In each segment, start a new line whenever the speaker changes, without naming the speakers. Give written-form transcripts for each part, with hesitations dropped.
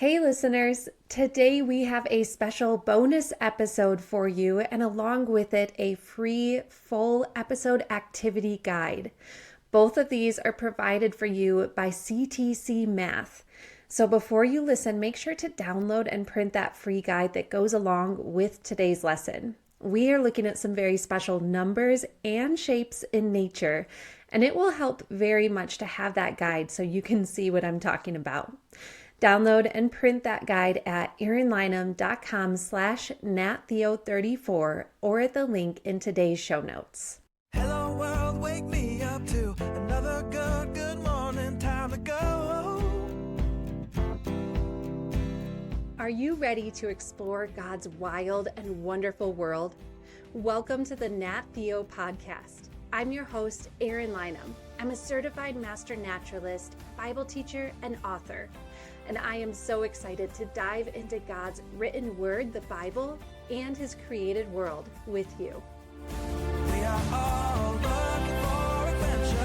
Hey listeners, today we have a special bonus episode for you and along with it a free full episode activity guide. Both of these are provided for you by CTC Math. So before you listen, make sure to download and print that free guide that goes along with today's lesson. We are looking at some very special numbers and shapes in nature, and it will help very much to have that guide so you can see what I'm talking about. Download and print that guide at erinlynham.com/nattheo34 or at the link in today's show notes.
Hello world, wake me up to another good morning, time to go.
Are you ready to explore God's wild and wonderful world? Welcome to the Nat Theo podcast. I'm your host, Erin Lynham. I'm a certified master naturalist, Bible teacher, and author. And I am so excited to dive into God's written word, the Bible, and his created world with you.
We are all looking for adventure.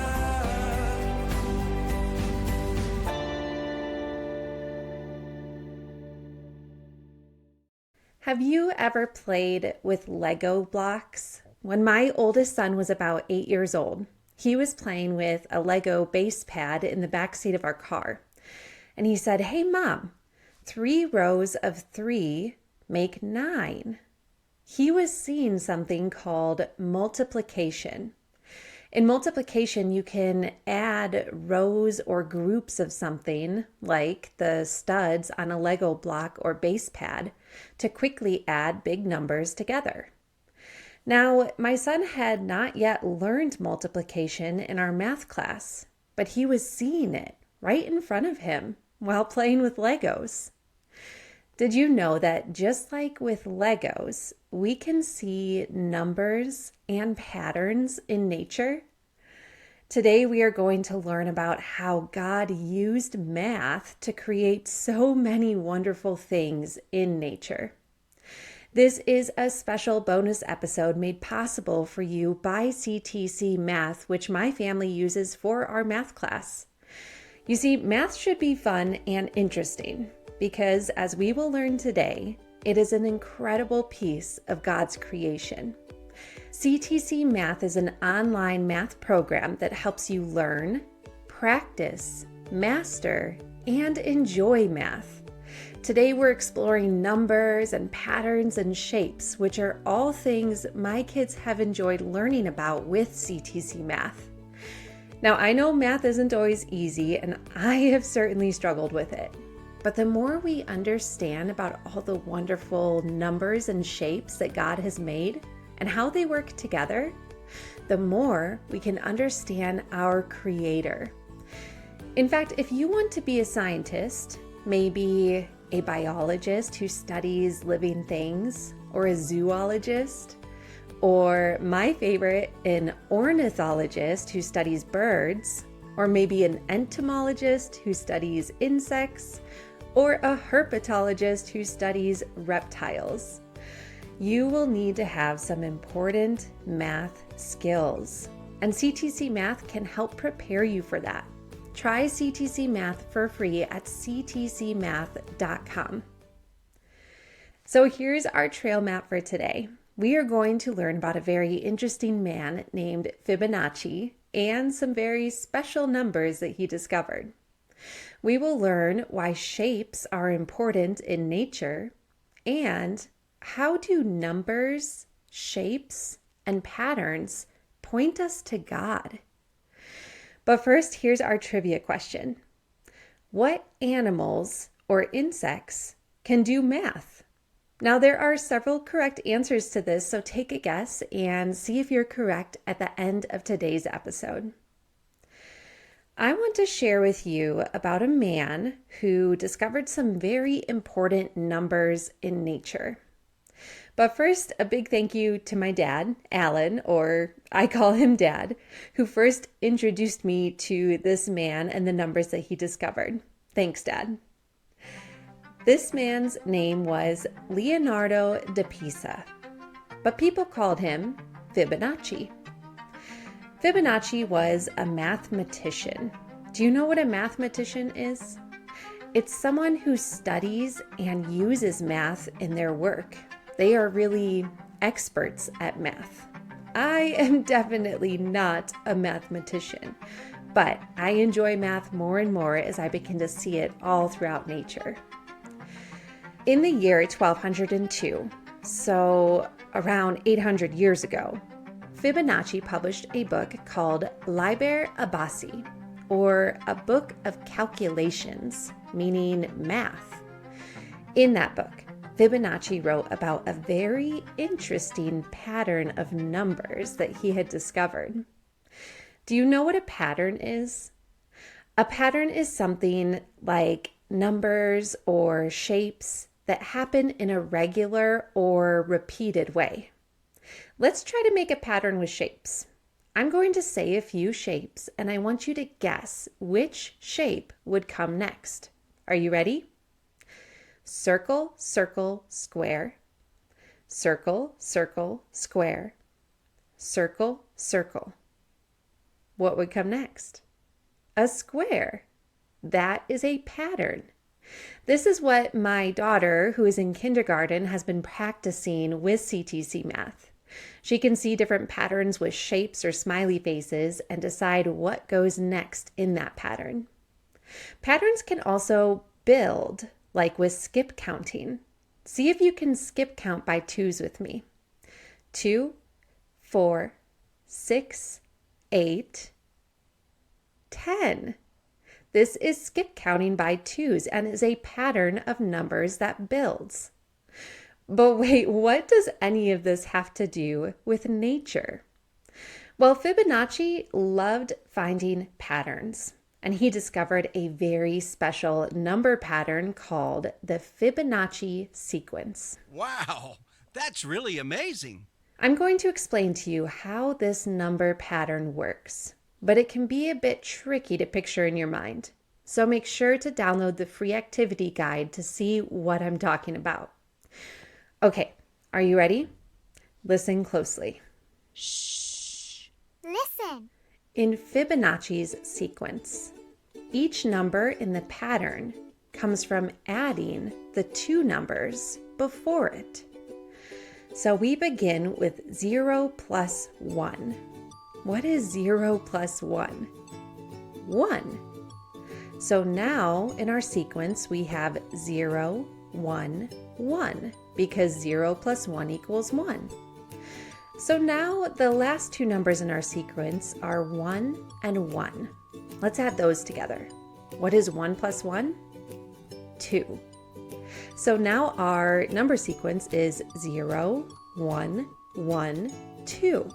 Have you ever played with Lego blocks? When my oldest son was about 8 years old, he was playing with a Lego base pad in the backseat of our car. And he said, "Hey, Mom, 3 rows of 3 make 9. He was seeing something called multiplication. In multiplication, you can add rows or groups of something, like the studs on a Lego block or base pad, to quickly add big numbers together. Now, my son had not yet learned multiplication in our math class, but he was seeing it right in front of him while playing with Legos. Did you know that just like with Legos, we can see numbers and patterns in nature? Today we are going to learn about how God used math to create so many wonderful things in nature. This is a special bonus episode made possible for you by CTC Math, which my family uses for our math class. You see, math should be fun and interesting because, as we will learn today, it is an incredible piece of God's creation. CTC Math is an online math program that helps you learn, practice, master, and enjoy math. Today we're exploring numbers and patterns and shapes, which are all things my kids have enjoyed learning about with CTC Math. Now, I know math isn't always easy, and I have certainly struggled with it. But the more we understand about all the wonderful numbers and shapes that God has made and how they work together, the more we can understand our Creator. In fact, if you want to be a scientist, maybe a biologist who studies living things, or a zoologist, or my favorite, an ornithologist who studies birds, or maybe an entomologist who studies insects, or a herpetologist who studies reptiles. You will need to have some important math skills, and CTC Math can help prepare you for that. Try CTC Math for free at ctcmath.com. So here's our trail map for today. We are going to learn about a very interesting man named Fibonacci and some very special numbers that he discovered. We will learn why shapes are important in nature and how do numbers, shapes, and patterns point us to God. But first, here's our trivia question. What animals or insects can do math? Now, there are several correct answers to this, so take a guess and see if you're correct at the end of today's episode. I want to share with you about a man who discovered some very important numbers in nature. But first, a big thank you to my dad, Alan, or I call him Dad, who first introduced me to this man and the numbers that he discovered. Thanks, Dad. This man's name was Leonardo da Pisa, but people called him Fibonacci. Fibonacci was a mathematician. Do you know what a mathematician is? It's someone who studies and uses math in their work. They are really experts at math. I am definitely not a mathematician, but I enjoy math more and more as I begin to see it all throughout nature. In the year 1202, so around 800 years ago, Fibonacci published a book called Liber Abaci, or a book of calculations, meaning math. In that book, Fibonacci wrote about a very interesting pattern of numbers that he had discovered. Do you know what a pattern is? A pattern is something like numbers or shapes that happen in a regular or repeated way. Let's try to make a pattern with shapes. I'm going to say a few shapes and I want you to guess which shape would come next. Are you ready? Circle, circle, square. Circle, circle, square. Circle, circle. What would come next? A square. That is a pattern. This is what my daughter, who is in kindergarten, has been practicing with CTC Math. She can see different patterns with shapes or smiley faces and decide what goes next in that pattern. Patterns can also build, like with skip counting. See if you can skip count by twos with me. 2, 4, 6, 8, 10. This is skip counting by twos and is a pattern of numbers that builds. But wait, what does any of this have to do with nature? Well, Fibonacci loved finding patterns, and he discovered a very special number pattern called the Fibonacci sequence.
Wow, that's really amazing.
I'm going to explain to you how this number pattern works, but it can be a bit tricky to picture in your mind. So make sure to download the free activity guide to see what I'm talking about. Okay, are you ready? Listen closely.
Shh. Listen.
In Fibonacci's sequence, each number in the pattern comes from adding the two numbers before it. So we begin with 0 plus 1. What is 0 plus 1? 1. So now in our sequence we have 0, 1, 1, because 0 plus 1 equals 1. So now the last two numbers in our sequence are 1 and 1. Let's add those together. What is 1 plus 1? 2. So now our number sequence is 0, 1, 1, 2.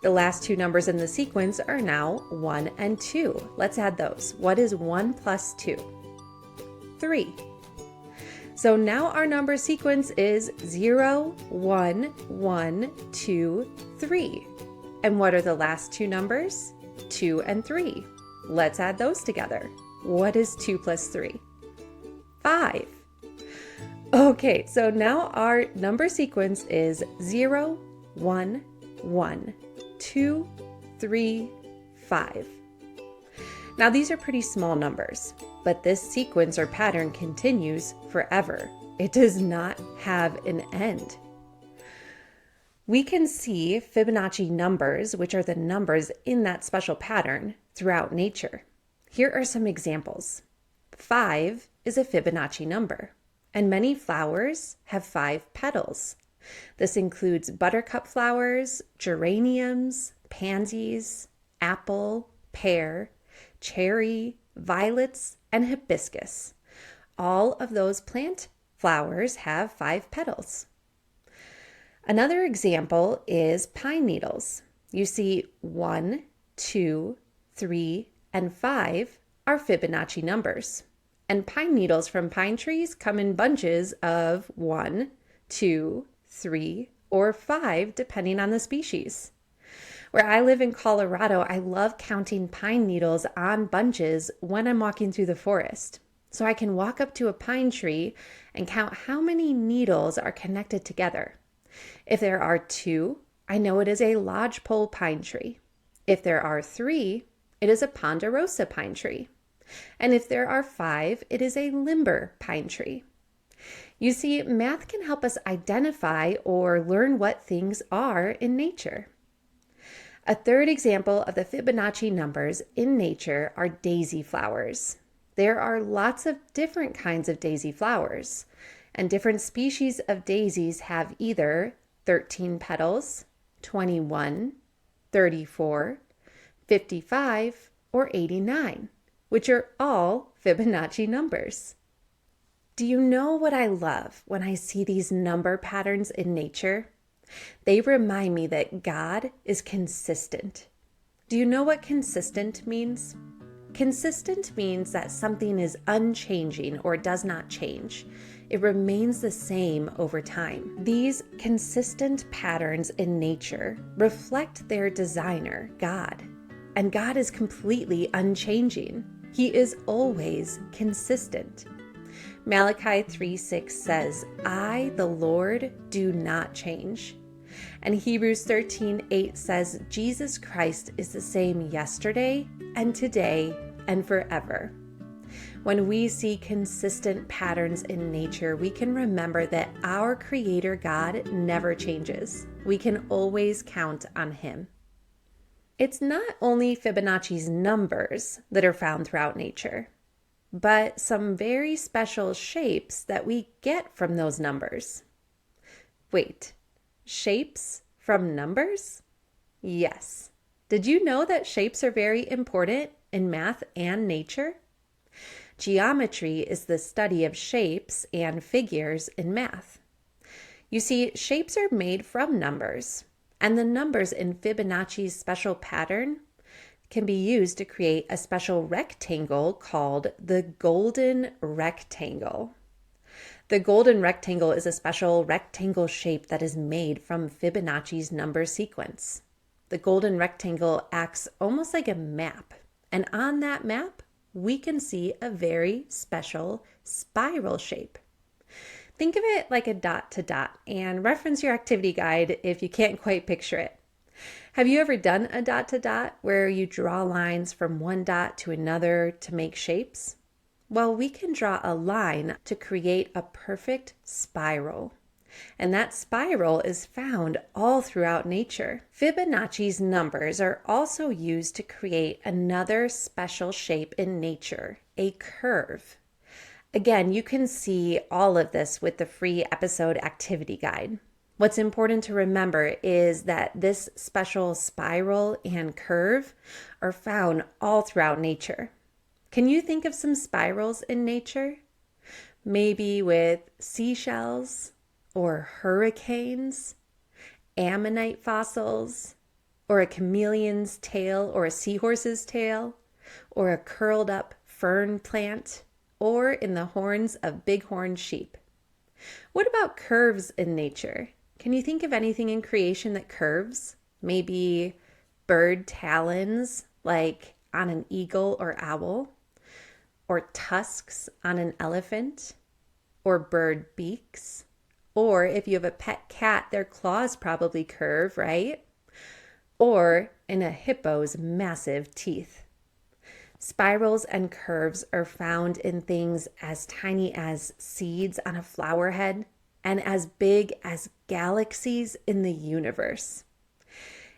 The last two numbers in the sequence are now 1 and 2. Let's add those. What is 1 plus 2? 3. So now our number sequence is 0, 1, 1, 2, 3. And what are the last two numbers? 2 and 3. Let's add those together. What is 2 plus 3? 5. Okay, so now our number sequence is 0, 1, 1, 2, 3, 5. Now these are pretty small numbers, but this sequence or pattern continues forever. It does not have an end. We can see Fibonacci numbers, which are the numbers in that special pattern, throughout nature. Here are some examples. 5 is a Fibonacci number, and many flowers have 5 petals. This includes buttercup flowers, geraniums, pansies, apple, pear, cherry, violets, and hibiscus. All of those plant flowers have 5 petals. Another example is pine needles. You see 1, 2, 3, and 5 are Fibonacci numbers. And pine needles from pine trees come in bunches of 1, 2, 3, or 5, depending on the species. Where I live in Colorado, I love counting pine needles on bunches when I'm walking through the forest. So I can walk up to a pine tree and count how many needles are connected together. If there are 2, I know it is a lodgepole pine tree. If there are 3, it is a ponderosa pine tree. And if there are 5, it is a limber pine tree. You see, math can help us identify or learn what things are in nature. A third example of the Fibonacci numbers in nature are daisy flowers. There are lots of different kinds of daisy flowers, and different species of daisies have either 13 petals, 21, 34, 55, or 89, which are all Fibonacci numbers. Do you know what I love when I see these number patterns in nature? They remind me that God is consistent. Do you know what consistent means? Consistent means that something is unchanging or does not change. It remains the same over time. These consistent patterns in nature reflect their designer, God. And God is completely unchanging. He is always consistent. Malachi 3:6 says, I, the Lord, do not change. And Hebrews 13:8 says, Jesus Christ is the same yesterday and today and forever. When we see consistent patterns in nature, we can remember that our Creator God never changes. We can always count on Him. It's not only Fibonacci's numbers that are found throughout nature, but some very special shapes that we get from those numbers. Wait, shapes from numbers? Yes. Did you know that shapes are very important in math and nature? Geometry is the study of shapes and figures in math. You see, shapes are made from numbers, and the numbers in Fibonacci's special pattern can be used to create a special rectangle called the golden rectangle. The golden rectangle is a special rectangle shape that is made from Fibonacci's number sequence. The golden rectangle acts almost like a map, and on that map, we can see a very special spiral shape. Think of it like a dot to dot, and reference your activity guide if you can't quite picture it. Have you ever done a dot to dot where you draw lines from one dot to another to make shapes? Well, we can draw a line to create a perfect spiral. And that spiral is found all throughout nature. Fibonacci's numbers are also used to create another special shape in nature, a curve. Again, you can see all of this with the free episode activity guide. What's important to remember is that this special spiral and curve are found all throughout nature. Can you think of some spirals in nature? Maybe with seashells or hurricanes, ammonite fossils, or a chameleon's tail or a seahorse's tail, or a curled up fern plant, or in the horns of bighorn sheep. What about curves in nature? Can you think of anything in creation that curves? Maybe bird talons, like on an eagle or owl, or tusks on an elephant, or bird beaks. Or if you have a pet cat, their claws probably curve, right? Or in a hippo's massive teeth. Spirals and curves are found in things as tiny as seeds on a flower head and as big as galaxies in the universe.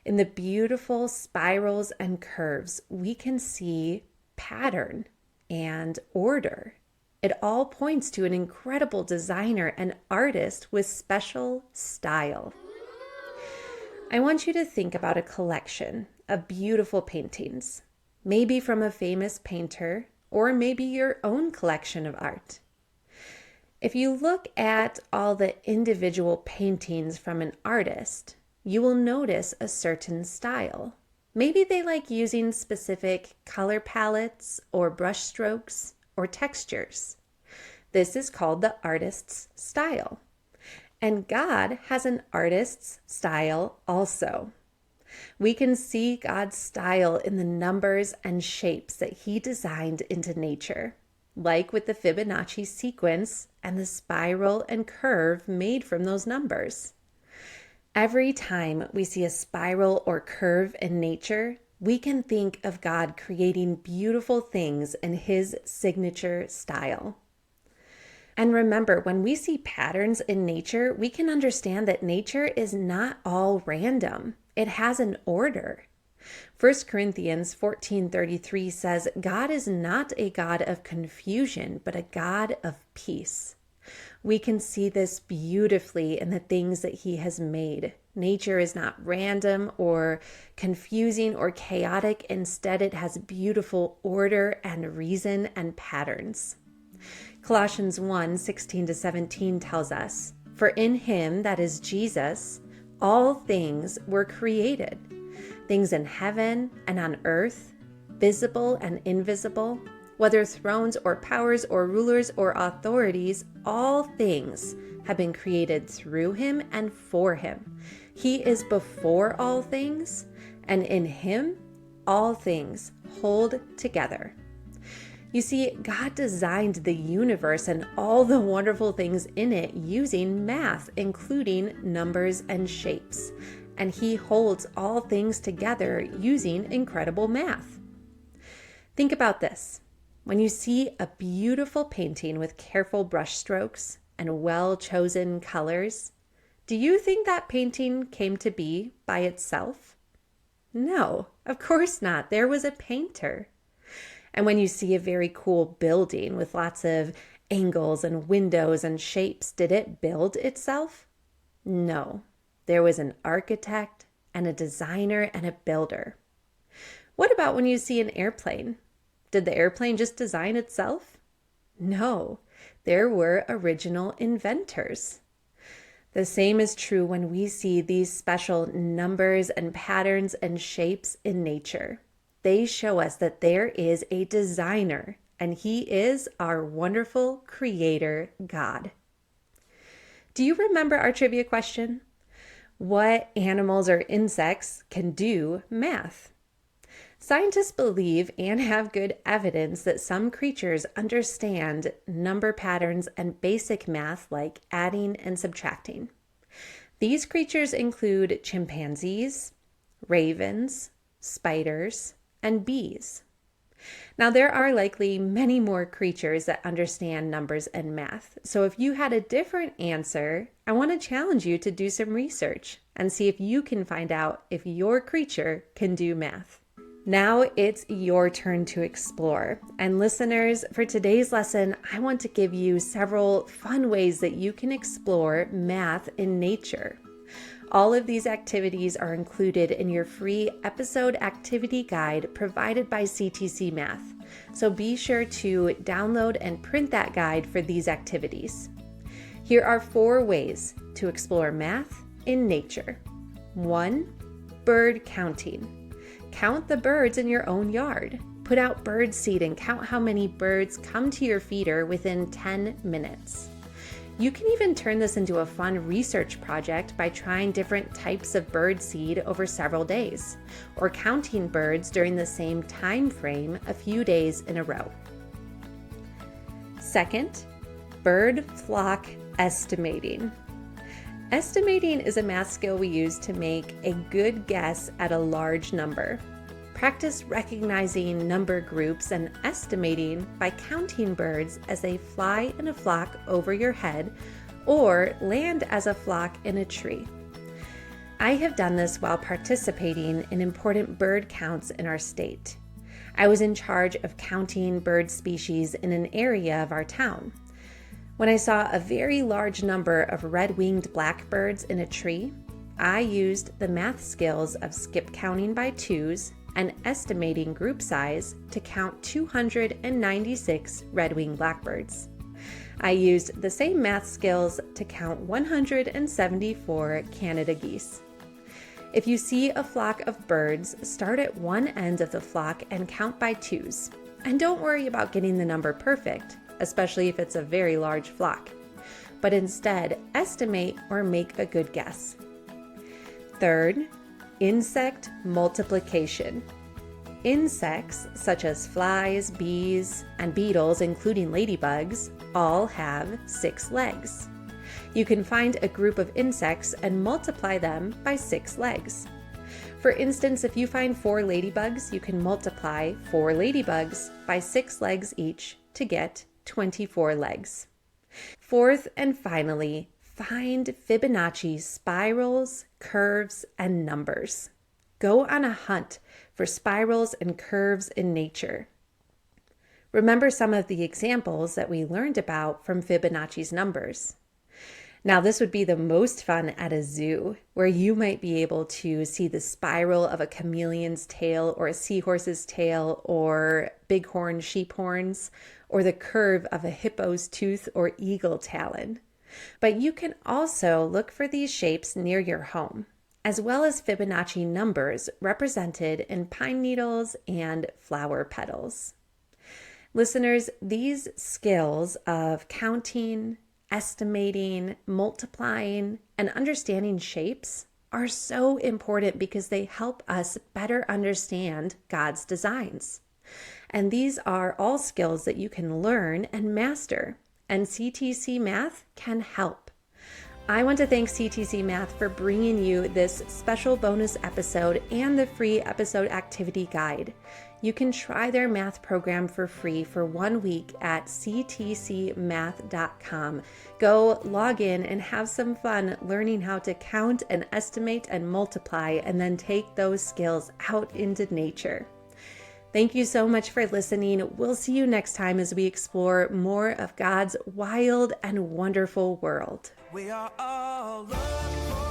In the beautiful spirals and curves, we can see pattern and order. It all points to an incredible designer and artist with special style. I want you to think about a collection of beautiful paintings, maybe from a famous painter, or maybe your own collection of art. If you look at all the individual paintings from an artist, you will notice a certain style. Maybe they like using specific color palettes or brush strokes or textures. This is called the artist's style. And God has an artist's style also. We can see God's style in the numbers and shapes that He designed into nature, like with the Fibonacci sequence and the spiral and curve made from those numbers. Every time we see a spiral or curve in nature, we can think of God creating beautiful things in His signature style. And remember, when we see patterns in nature, we can understand that nature is not all random. It has an order. 1 Corinthians 14:33 says, God is not a God of confusion, but a God of peace. We can see this beautifully in the things that He has made. Nature is not random or confusing or chaotic. Instead, it has beautiful order and reason and patterns. Colossians 1:16-17 tells us, For in Him, that is Jesus, all things were created, things in heaven and on earth, visible and invisible, whether thrones or powers or rulers or authorities, all things have been created through Him and for Him. He is before all things, and in Him all things hold together. You see, God designed the universe and all the wonderful things in it using math, including numbers and shapes. And He holds all things together using incredible math. Think about this. When you see a beautiful painting with careful brush strokes and well-chosen colors, do you think that painting came to be by itself? No, of course not. There was a painter. And when you see a very cool building with lots of angles and windows and shapes, did it build itself? No. There was an architect and a designer and a builder. What about when you see an airplane? Did the airplane just design itself? No. There were original inventors. The same is true when we see these special numbers and patterns and shapes in nature. They show us that there is a designer, and He is our wonderful Creator God. Do you remember our trivia question? What animals or insects can do math? Scientists believe and have good evidence that some creatures understand number patterns and basic math like adding and subtracting. These creatures include chimpanzees, ravens, spiders, and bees. Now, there are likely many more creatures that understand numbers and math. So if you had a different answer, I want to challenge you to do some research and see if you can find out if your creature can do math. Now it's your turn to explore. And listeners, for today's lesson, I want to give you several fun ways that you can explore math in nature. All of these activities are included in your free episode activity guide provided by CTC Math. So be sure to download and print that guide for these activities. Here are 4 ways to explore math in nature. 1, bird counting. Count the birds in your own yard. Put out bird seed and count how many birds come to your feeder within 10 minutes. You can even turn this into a fun research project by trying different types of bird seed over several days, or counting birds during the same time frame a few days in a row. Second, bird flock estimating. Estimating is a math skill we use to make a good guess at a large number. Practice recognizing number groups and estimating by counting birds as they fly in a flock over your head or land as a flock in a tree. I have done this while participating in important bird counts in our state. I was in charge of counting bird species in an area of our town. When I saw a very large number of red-winged blackbirds in a tree, I used the math skills of skip counting by twos and estimating group size to count 296 red-winged blackbirds. I used the same math skills to count 174 Canada geese. If you see a flock of birds, start at one end of the flock and count by twos. And don't worry about getting the number perfect, especially if it's a very large flock. But instead, estimate or make a good guess. Third, insect multiplication. Insects such as flies, bees, and beetles, including ladybugs, all have 6 legs. You can find a group of insects and multiply them by 6 legs. For instance, if you find 4 ladybugs, you can multiply 4 ladybugs by 6 legs each to get 24 legs. Fourth and finally, find Fibonacci spirals, curves, and numbers. Go on a hunt for spirals and curves in nature. Remember some of the examples that we learned about from Fibonacci's numbers. Now, this would be the most fun at a zoo, where you might be able to see the spiral of a chameleon's tail or a seahorse's tail or bighorn sheep horns, or the curve of a hippo's tooth or eagle talon. But you can also look for these shapes near your home, as well as Fibonacci numbers represented in pine needles and flower petals. Listeners, these skills of counting, estimating, multiplying, and understanding shapes are so important because they help us better understand God's designs. And these are all skills that you can learn and master, and CTC Math can help. I want to thank CTC Math for bringing you this special bonus episode and the free episode activity guide. You can try their math program for free for 1 week at ctcmath.com. Go log in and have some fun learning how to count and estimate and multiply, and then take those skills out into nature. Thank you so much for listening. We'll see you next time as we explore more of God's wild and wonderful world.
We are all looking for